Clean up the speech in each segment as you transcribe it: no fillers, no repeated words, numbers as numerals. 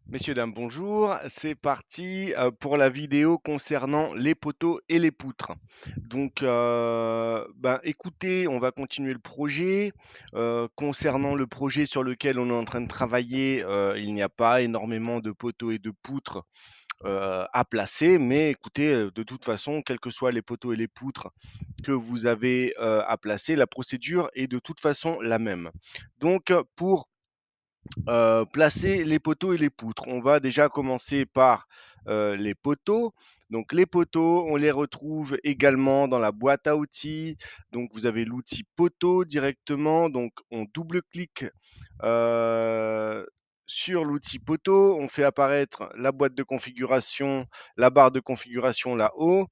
Messieurs, dames, bonjour. C'est parti pour la vidéo concernant les poteaux et les poutres. Donc, écoutez, on va continuer le projet. Concernant le projet sur lequel on est en train de travailler, il n'y a pas énormément de poteaux et de poutres à placer, mais écoutez, de toute façon, quels que soient les poteaux et les poutres que vous avez à placer, la procédure est de toute façon la même. Donc, pour placer les poteaux et les poutres. On va déjà commencer par les poteaux. Donc les poteaux, on les retrouve également dans la boîte à outils. Donc vous avez l'outil poteau directement. Donc on double-clique sur l'outil poteau. On fait apparaître la boîte de configuration, la barre de configuration là-haut.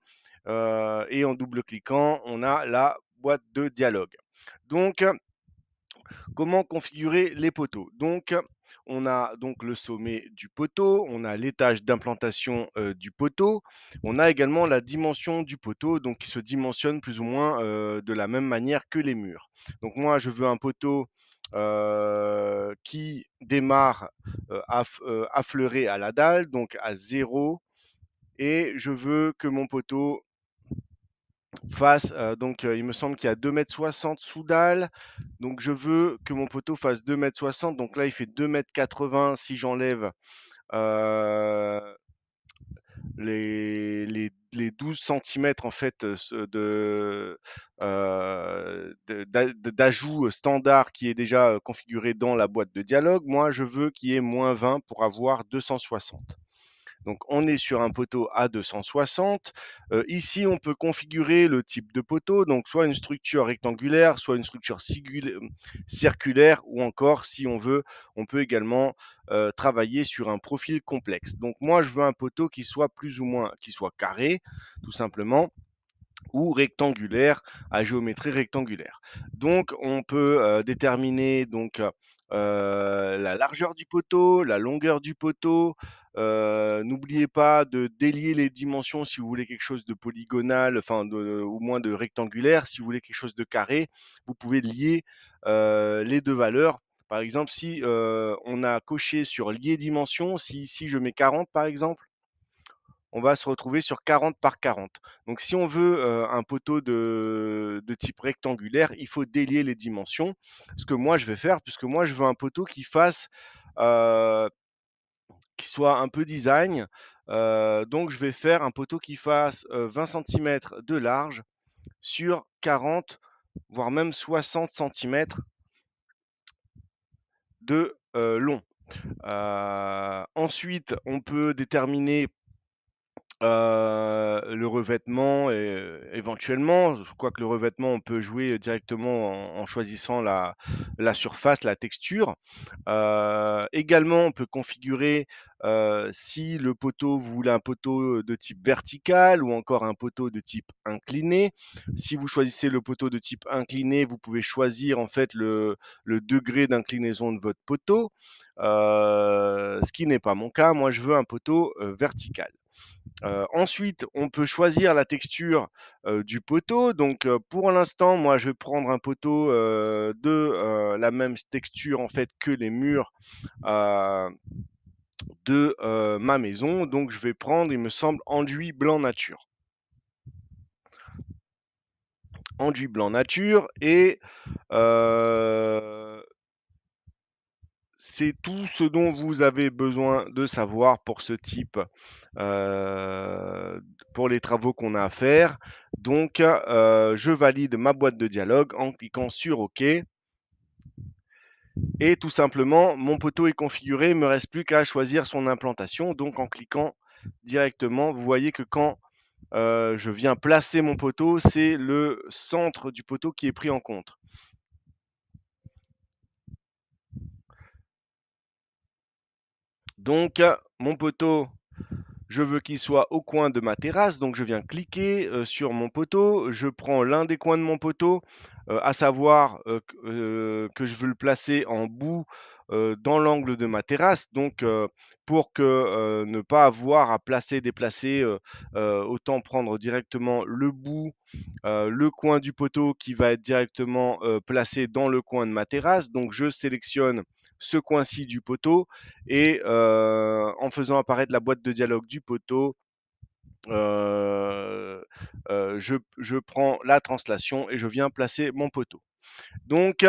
Et en double-cliquant, on a la boîte de dialogue. Donc, comment configurer les poteaux? Donc, on a donc le sommet du poteau, on a l'étage d'implantation du poteau, on a également la dimension du poteau, donc qui se dimensionne plus ou moins de la même manière que les murs. Donc moi, je veux un poteau qui démarre affleuré à la dalle, donc à 0, et je veux que mon poteau fasse, il me semble qu'il y a 2,60 m sous dalle. Donc je veux que mon poteau fasse 2,60 m. Donc là, il fait 2,80 m si j'enlève euh, les 12 centimètres en fait d'ajout standard qui est déjà configuré dans la boîte de dialogue. Moi, je veux qu'il y ait -20 pour avoir 260. Donc on est sur un poteau à 260. Ici, on peut configurer le type de poteau, donc soit une structure rectangulaire, soit une structure circulaire, ou encore, si on veut, on peut également travailler sur un profil complexe. Donc moi, je veux un poteau qui soit plus ou moins, qui soit carré, tout simplement, ou rectangulaire, à géométrie rectangulaire. Donc on peut déterminer la largeur du poteau, la longueur du poteau. N'oubliez pas de délier les dimensions si vous voulez quelque chose de polygonal, au moins de rectangulaire. Si vous voulez quelque chose de carré, vous pouvez lier les deux valeurs. Par exemple, si on a coché sur lier dimension, si ici je mets 40 par exemple, on va se retrouver sur 40 par 40. Donc si on veut un poteau de type rectangulaire, il faut délier les dimensions. Ce que moi je vais faire, puisque moi je veux un poteau euh, qui soit un peu design. Donc je vais faire un poteau qui fasse 20 cm de large sur 40, voire même 60 cm de long. Ensuite, on peut déterminer le revêtement, éventuellement, quoique le revêtement, on peut jouer directement en choisissant la surface, la texture. Également, on peut configurer, si le poteau, vous voulez un poteau de type vertical ou encore un poteau de type incliné. Si vous choisissez le poteau de type incliné, vous pouvez choisir en fait le degré d'inclinaison de votre poteau, ce qui n'est pas mon cas. Moi, je veux un poteau vertical. Ensuite, on peut choisir la texture du poteau. Donc, pour l'instant, moi, je vais prendre un poteau de la même texture en fait que les murs euh, de ma maison. Donc, je vais prendre, il me semble, enduit blanc nature. Enduit blanc nature et c'est tout ce dont vous avez besoin de savoir pour ce type, pour les travaux qu'on a à faire. Donc, je valide ma boîte de dialogue en cliquant sur OK. Et tout simplement, mon poteau est configuré, il ne me reste plus qu'à choisir son implantation. Donc, en cliquant directement, vous voyez que quand je viens placer mon poteau, c'est le centre du poteau qui est pris en compte. Donc, mon poteau, je veux qu'il soit au coin de ma terrasse, donc je viens cliquer sur mon poteau, je prends l'un des coins de mon poteau, à savoir que je veux le placer en bout dans l'angle de ma terrasse. Donc pour que ne pas avoir à placer, déplacer, autant prendre directement le bout, le coin du poteau qui va être directement placé dans le coin de ma terrasse. Donc je sélectionne ce coin-ci du poteau et en faisant apparaître la boîte de dialogue du poteau, je prends la translation et je viens placer mon poteau. Donc,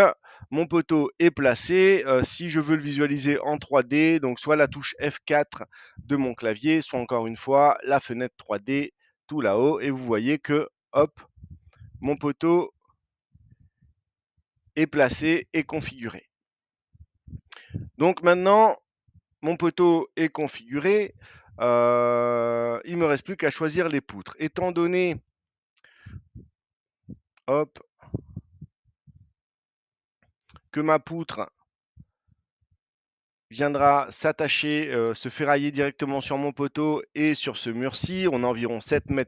mon poteau est placé. Si je veux le visualiser en 3D, donc soit la touche F4 de mon clavier, soit encore une fois la fenêtre 3D tout là-haut. Et vous voyez que, hop, mon poteau est placé et configuré. Donc maintenant, mon poteau est configuré. Il ne me reste plus qu'à choisir les poutres. Étant donné, hop, que ma poutre viendra s'attacher, se ferrailler directement sur mon poteau et sur ce mur-ci. On a environ 7,40 m.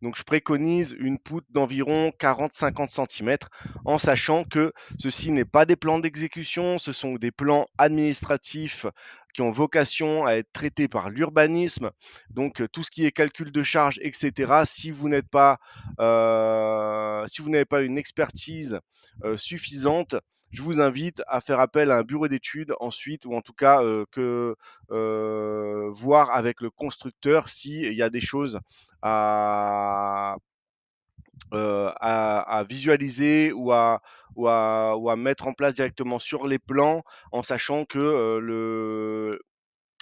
Donc je préconise une poutre d'environ 40-50 cm, en sachant que ceci n'est pas des plans d'exécution, ce sont des plans administratifs qui ont vocation à être traités par l'urbanisme. Donc tout ce qui est calcul de charge, etc., si vous n'avez pas une expertise suffisante, je vous invite à faire appel à un bureau d'études ensuite, ou en tout cas voir avec le constructeur s'il y a des choses à, à visualiser ou à mettre en place directement sur les plans, en sachant que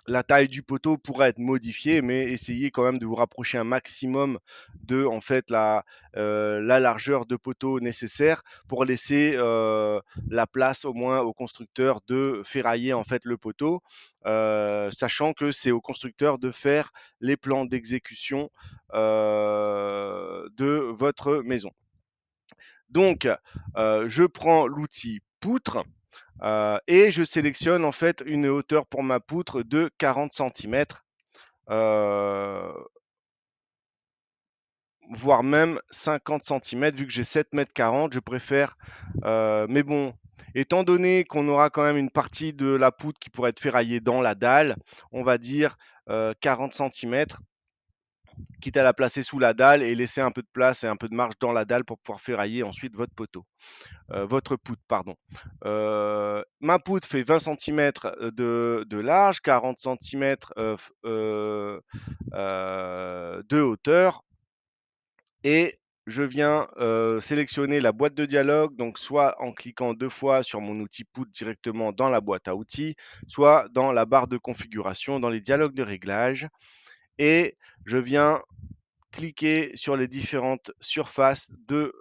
la taille du poteau pourrait être modifiée, mais essayez quand même de vous rapprocher un maximum de en fait la largeur de poteau nécessaire pour laisser la place au moins au constructeur de ferrailler en fait le poteau, sachant que c'est au constructeur de faire les plans d'exécution de votre maison. Donc, je prends l'outil poutre et je sélectionne en fait une hauteur pour ma poutre de 40 cm, voire même 50 cm, vu que j'ai 7,40 m, je préfère. Mais bon, étant donné qu'on aura quand même une partie de la poutre qui pourrait être ferraillée dans la dalle, on va dire 40 cm, quitte à la placer sous la dalle et laisser un peu de place et un peu de marge dans la dalle pour pouvoir ferrailler ensuite votre poteau. Votre poutre, pardon. Ma poutre fait 20 cm de large, 40 cm de hauteur, et je viens sélectionner la boîte de dialogue, donc soit en cliquant 2 fois sur mon outil poutre directement dans la boîte à outils, soit dans la barre de configuration, dans les dialogues de réglage, et je viens cliquer sur les différentes surfaces de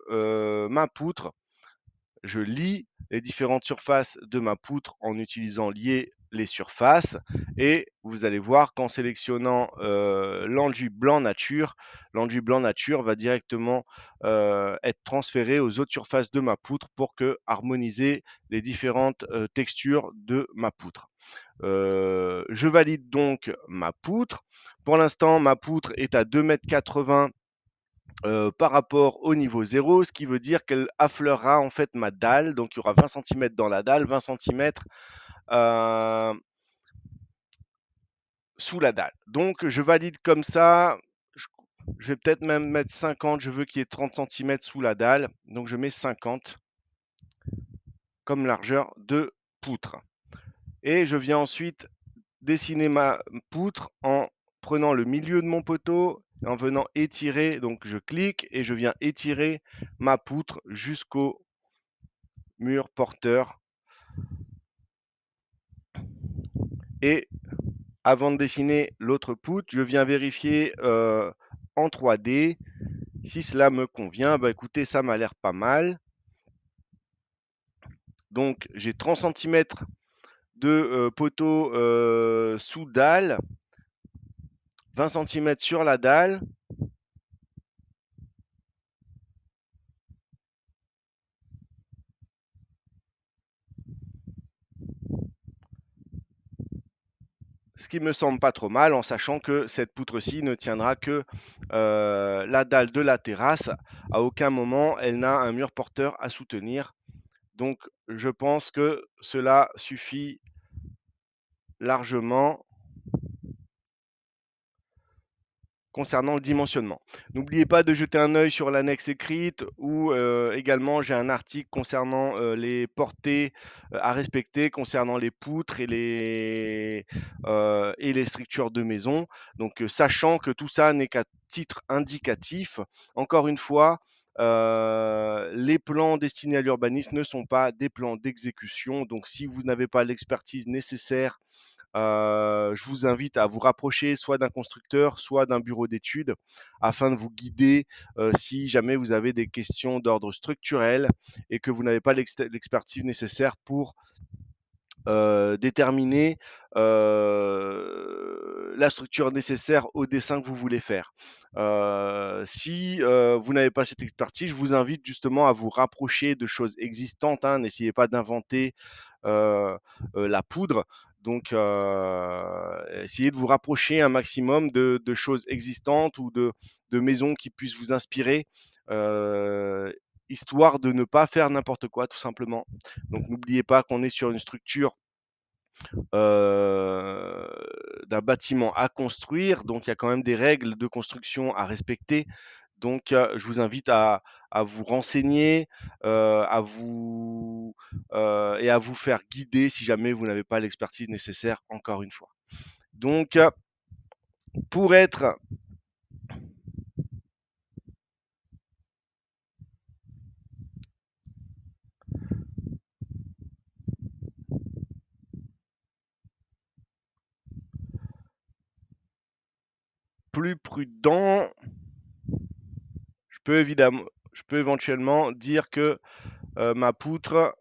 ma poutre. Je lie les différentes surfaces de ma poutre en utilisant lier les surfaces, et vous allez voir qu'en sélectionnant l'enduit blanc nature va directement être transféré aux autres surfaces de ma poutre pour que harmoniser les différentes textures de ma poutre. Je valide donc ma poutre. Pour l'instant, ma poutre est à 2,80 m par rapport au niveau 0, ce qui veut dire qu'elle affleurera en fait ma dalle. Donc il y aura 20 cm dans la dalle, 20 cm sous la dalle. Donc je valide comme ça. Je vais peut-être même mettre 50. Je veux qu'il y ait 30 cm sous la dalle. Donc je mets 50 comme largeur de poutre. Et je viens ensuite dessiner ma poutre en prenant le milieu de mon poteau, en venant étirer. Donc je clique et je viens étirer ma poutre jusqu'au mur porteur. Et avant de dessiner l'autre poutre, je viens vérifier en 3D si cela me convient. Bah écoutez, ça m'a l'air pas mal. Donc j'ai 30 cm de poteau sous dalle, 20 cm sur la dalle. Ce qui me semble pas trop mal, en sachant que cette poutre-ci ne tiendra que la dalle de la terrasse. À aucun moment, elle n'a un mur porteur à soutenir. Donc, je pense que cela suffit largement. concernant le dimensionnement. N'oubliez pas de jeter un œil sur l'annexe écrite où également j'ai un article concernant les portées à respecter, concernant les poutres et les structures de maison. Donc sachant que tout ça n'est qu'à titre indicatif, encore une fois, les plans destinés à l'urbanisme ne sont pas des plans d'exécution. Donc si vous n'avez pas l'expertise nécessaire, je vous invite à vous rapprocher soit d'un constructeur, soit d'un bureau d'études afin de vous guider si jamais vous avez des questions d'ordre structurel et que vous n'avez pas l'expertise nécessaire pour déterminer la structure nécessaire au dessin que vous voulez faire. Si vous n'avez pas cette expertise, je vous invite justement à vous rapprocher de choses existantes, hein. N'essayez pas d'inventer la poudre. Donc, essayez de vous rapprocher un maximum de choses existantes ou de maisons qui puissent vous inspirer, euh, histoire de ne pas faire n'importe quoi, tout simplement. Donc, n'oubliez pas qu'on est sur une structure euh, d'un bâtiment à construire, donc il y a quand même des règles de construction à respecter. Donc, je vous invite à vous renseigner, et à vous faire guider si jamais vous n'avez pas l'expertise nécessaire, encore une fois. Donc, pour être plus prudent, je peux éventuellement dire que ma poutre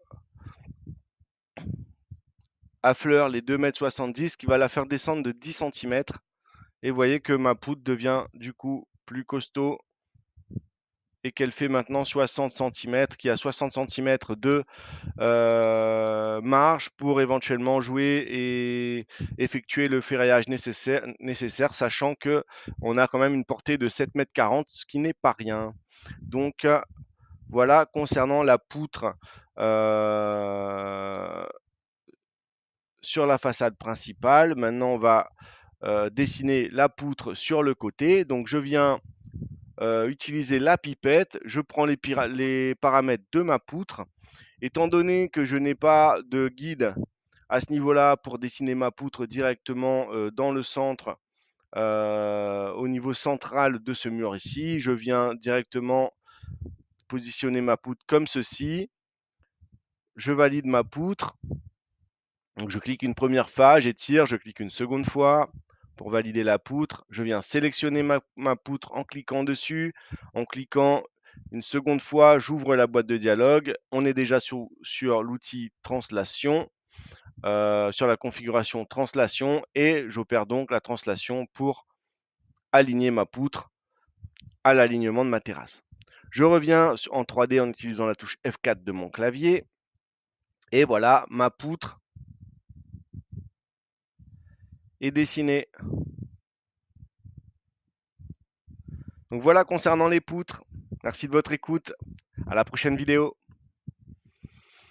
affleure les 2,70 m, ce qui va la faire descendre de 10 cm. Et vous voyez que ma poutre devient du coup plus costaud et qu'elle fait maintenant 60 cm, qui a 60 cm de marge pour éventuellement jouer et effectuer le ferraillage nécessaire, sachant que on a quand même une portée de 7,40 m, ce qui n'est pas rien. Donc voilà concernant la poutre sur la façade principale. Maintenant, on va dessiner la poutre sur le côté. Donc je viens utiliser la pipette, je prends les paramètres de ma poutre. Étant donné que je n'ai pas de guide à ce niveau-là pour dessiner ma poutre directement dans le centre, au niveau central de ce mur ici, je viens directement positionner ma poutre comme ceci. Je valide ma poutre. Donc je clique une première fois, j'étire, je clique une seconde fois pour valider la poutre. Je viens sélectionner ma poutre en cliquant dessus. En cliquant une seconde fois, j'ouvre la boîte de dialogue. On est déjà sur l'outil translation, sur la configuration translation, et j'opère donc la translation pour aligner ma poutre à l'alignement de ma terrasse. Je reviens en 3D en utilisant la touche F4 de mon clavier. Et voilà, ma poutre est dessinée. Donc voilà concernant les poutres. Merci de votre écoute. À la prochaine vidéo.